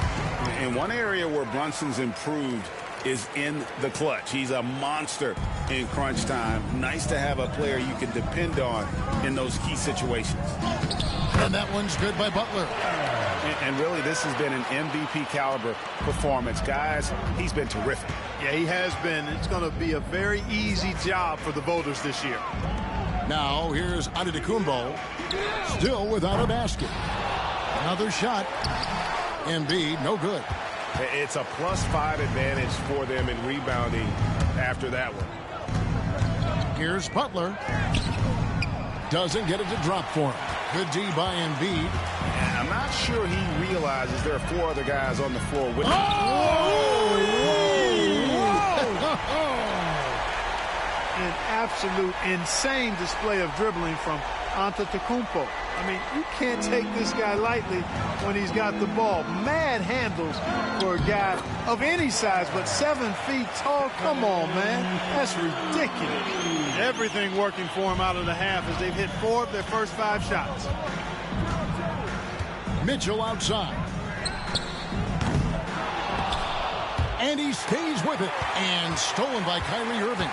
In one area where Brunson's improved is in the clutch. He's a monster in crunch time. Nice to have a player you can depend on in those key situations. And that one's good by Butler. And really, this has been an MVP caliber performance. Guys, he's been terrific. Yeah, he has been. It's going to be a very easy job for the voters this year. Now, here's Antetokounmpo, still without a basket. Another shot. Embiid, no good. It's a +5 advantage for them in rebounding after that one. Here's Butler. Doesn't get it to drop for him. Good D by Embiid. And I'm not sure he realizes there are 4 other guys on the floor with him. An absolute insane display of dribbling from Antetokounmpo. I mean, you can't take this guy lightly when he's got the ball. Mad handles for a guy of any size, but 7 feet tall. Come on, man. That's ridiculous. Everything working for him out of the half as they've hit 4 of their first 5 shots. Mitchell outside. And he stays with it. And stolen by Kyrie Irving.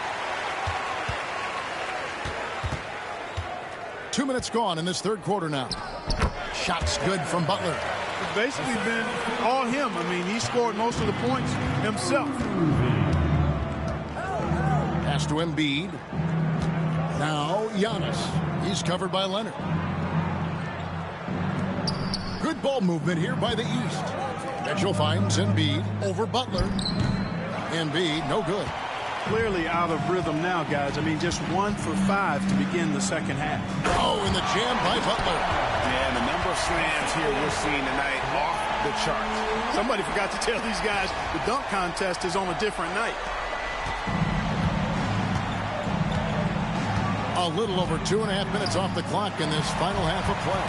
2 minutes gone in this third quarter now. Shots good from Butler. It's basically been all him. I mean, he scored most of the points himself. Pass to Embiid. Now Giannis. He's covered by Leonard. Good ball movement here by the East. Mitchell finds Embiid over Butler. Embiid, no good. Clearly out of rhythm now, guys. I mean, just 1 for 5 to begin the second half. Oh, and the jam by Butler. And the number of slams here we're seeing tonight off the charts. Somebody forgot to tell these guys the dunk contest is on a different night. A little over 2.5 minutes off the clock in this final half of play.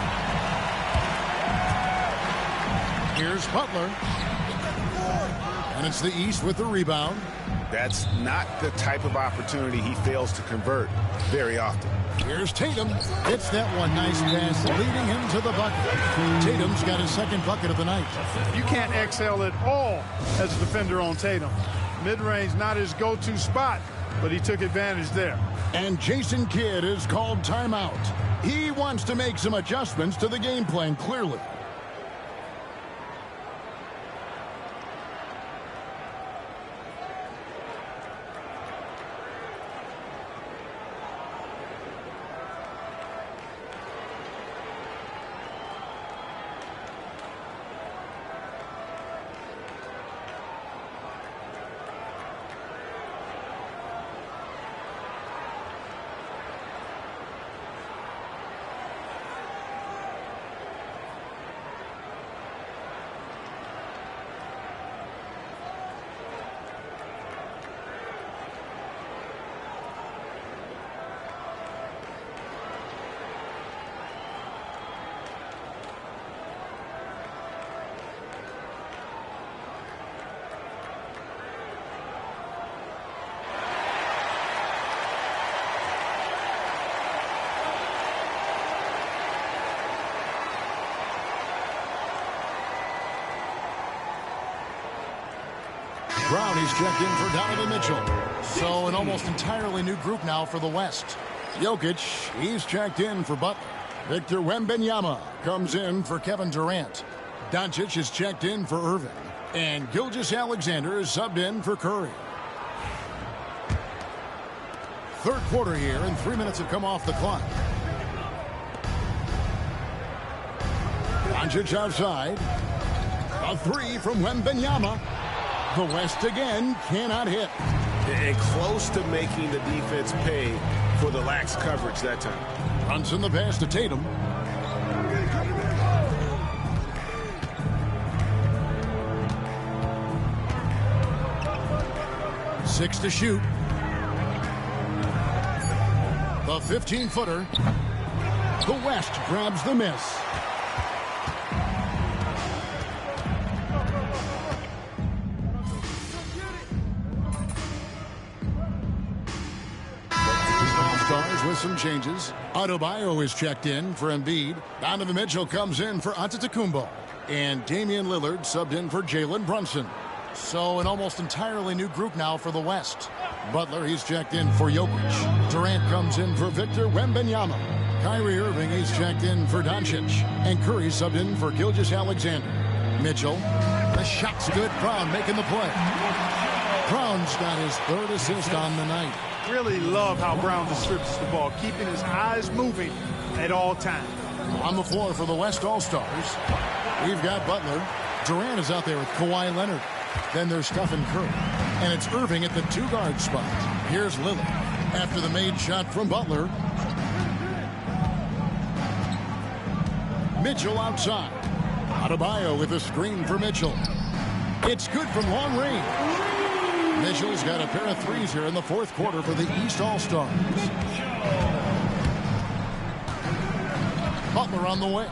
Here's Butler. And it's the East with the rebound. That's not the type of opportunity he fails to convert very often. Here's Tatum. It's that one nice pass leading him to the bucket. Tatum's got his second bucket of the night. You can't excel at all as a defender on Tatum. Mid-range not his go-to spot, but he took advantage there. And Jason Kidd is called timeout. He wants to make some adjustments to the game plan, clearly. Brown, he's checked in for Donovan Mitchell. So an almost entirely new group now for the West. Jokic, he's checked in for Butler. Victor Wembanyama comes in for Kevin Durant. Doncic is checked in for Irving. And Gilgeous-Alexander is subbed in for Curry. Third quarter here, and 3 minutes have come off the clock. Doncic outside. A three from Wembanyama. The West again cannot hit. And close to making the defense pay for the lax coverage that time. Runs in the pass to Tatum. Six to shoot. The 15-footer. The West grabs the miss. Stars with some changes. Adebayo is checked in for Embiid. Donovan Mitchell comes in for Antetokounmpo. And Damian Lillard subbed in for Jalen Brunson. So an almost entirely new group now for the West. Butler, he's checked in for Jokic. Durant comes in for Victor Wembanyama. Kyrie Irving, he's checked in for Doncic. And Curry subbed in for Gilgeous-Alexander. Mitchell, the shot's good. Brown making the play. Brown's got his third assist on the night. Really love how Brown distributes the ball, keeping his eyes moving at all times. On the floor for the West All-Stars, we've got Butler. Durant is out there with Kawhi Leonard. Then there's Stephen Curry. And it's Irving at the two-guard spot. Here's Lillard after the made shot from Butler. Mitchell outside. Adebayo with a screen for Mitchell. It's good from long range. Mitchell's got a pair of threes here in the fourth quarter for the East All-Stars. Butler on the way.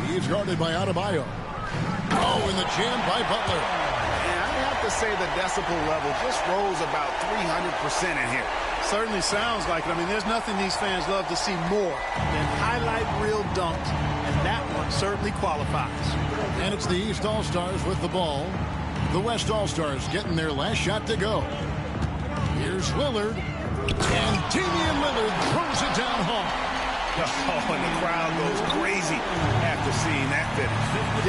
He's guarded by Adebayo. Oh, and the jam by Butler. To say the decibel level just rose about 300% in here. Certainly sounds like it. I mean, there's nothing these fans love to see more than highlight reel dunks, and that one certainly qualifies. And it's the East All-Stars with the ball. The West All-Stars getting their last shot to go. Here's Lillard, and Damian Lillard throws it down hard. Oh, and the crowd goes crazy after seeing that finish.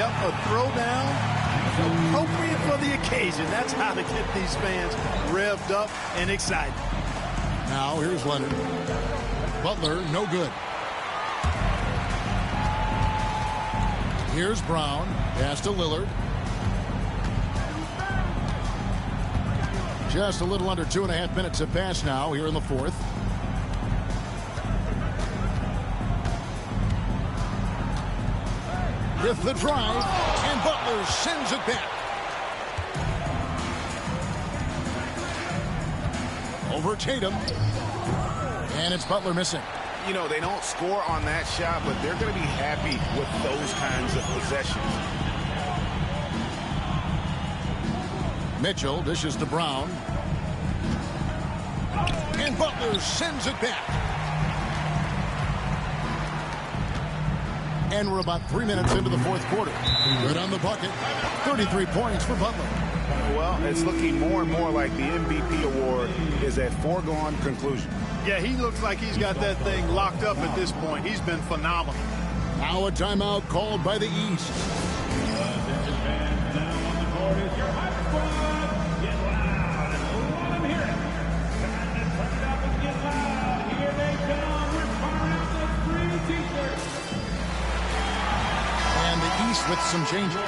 Yep, a throwdown. Appropriate for the occasion. That's how to get these fans revved up and excited. Now here's Leonard. Butler, no good. Here's Brown. Pass to Lillard. Just a little under 2.5 minutes have passed now here in the fourth. With the drive, and Butler sends it back. Over Tatum. And it's Butler missing. You know, they don't score on that shot, but they're going to be happy with those kinds of possessions. Mitchell dishes to Brown. And Butler sends it back. And we're about 3 minutes into the fourth quarter. Good on the bucket. 33 points for Butler. Well, it's looking more and more like the MVP award is a foregone conclusion. Yeah, he looks like he's got that thing locked up at this point. He's been phenomenal. Now a timeout called by the East. With some changes.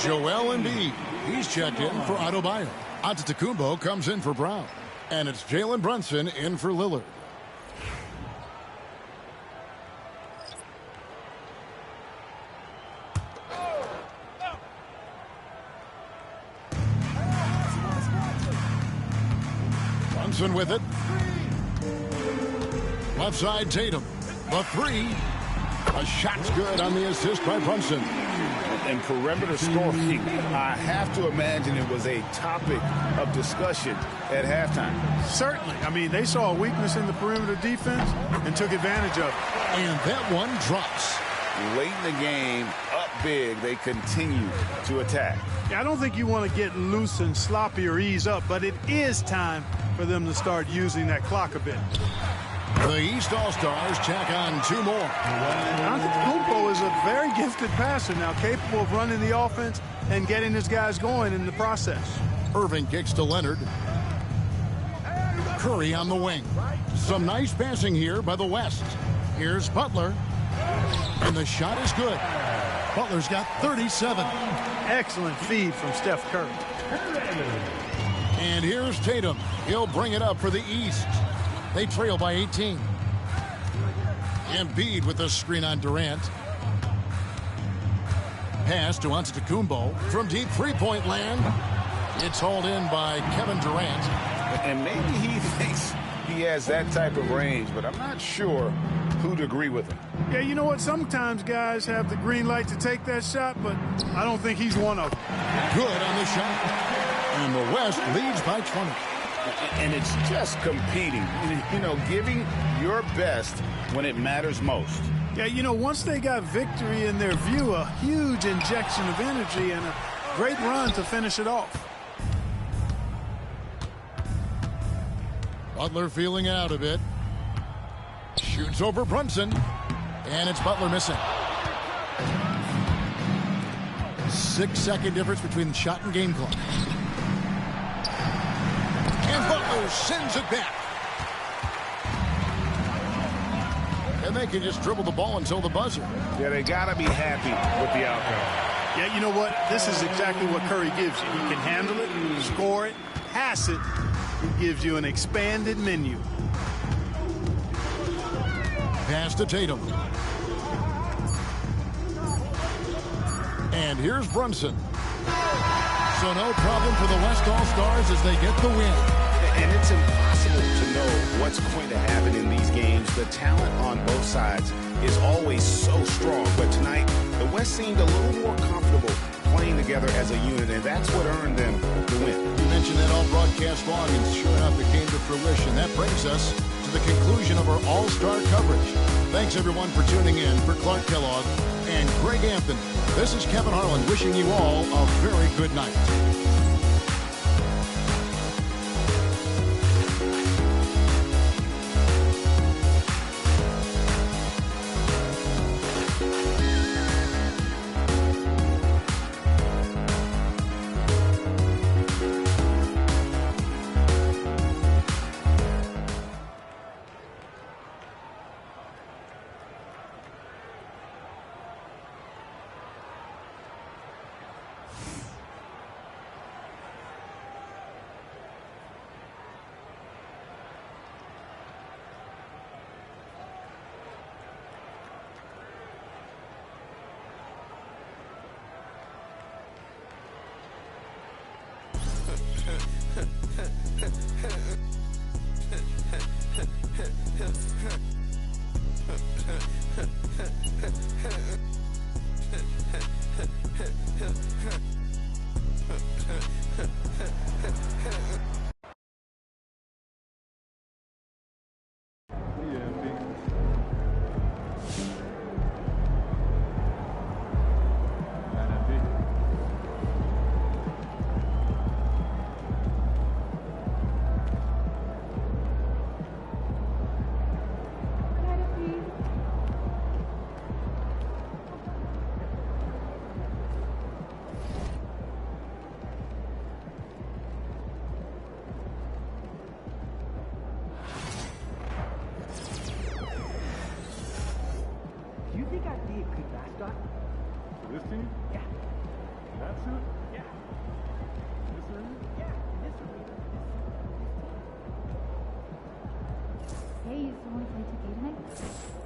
Joel Embiid, he's checked in for Adebayo. Antetokounmpo comes in for Brown. And it's Jalen Brunson in for Lillard. Brunson with it. Left side Tatum. The three. A shot's good on the assist by Brunson. And perimeter scoring, I have to imagine it was a topic of discussion at halftime. Certainly. I mean, they saw a weakness in the perimeter defense and took advantage of it. And that one drops. Late in the game, up big, they continue to attack. Yeah, I don't think you want to get loose and sloppy or ease up, but it is time for them to start using that clock a bit. The East All-Stars tack on 2 more. Antetokounmpo is a very gifted passer now, capable of running the offense and getting his guys going in the process. Irving kicks to Leonard. Curry on the wing. Some nice passing here by the West. Here's Butler. And the shot is good. Butler's got 37. Excellent feed from Steph Curry. And here's Tatum. He'll bring it up for the East. They trail by 18. Embiid with the screen on Durant. Pass to Antetokounmpo from deep three-point land. It's hauled in by Kevin Durant. And maybe he thinks he has that type of range, but I'm not sure who'd agree with him. Yeah, you know what? Sometimes guys have the green light to take that shot, but I don't think he's one of them. Good on the shot. And the West leads by 20. And it's just competing, you know, giving your best when it matters most. Yeah, you know, once they got victory in their view, a huge injection of energy and a great run to finish it off. Butler feeling out a bit. Shoots over Brunson. And it's Butler missing. 6-second difference between the shot and game clock. And Butler sends it back. And they can just dribble the ball until the buzzer. Yeah, they got to be happy with the outcome. Yeah, you know what? This is exactly what Curry gives you. He can handle it, score it, pass it. He gives you an expanded menu. Pass to Tatum. And here's Brunson. So no problem for the West All-Stars as they get the win. And it's impossible to know what's going to happen in these games. The talent on both sides is always so strong. But tonight, the West seemed a little more comfortable playing together as a unit, and that's what earned them the win. You mentioned that all broadcast long, and sure enough, it came to fruition. That brings us to the conclusion of our All-Star coverage. Thanks, everyone, for tuning in. For Clark Kellogg and Greg Anthony, this is Kevin Harlan wishing you all a very good night. Do you think I'd be a good mascot? For this team? Yeah. That suit? Yeah. This arena? Yeah. This arena. Hey, you still want to play 2K tonight?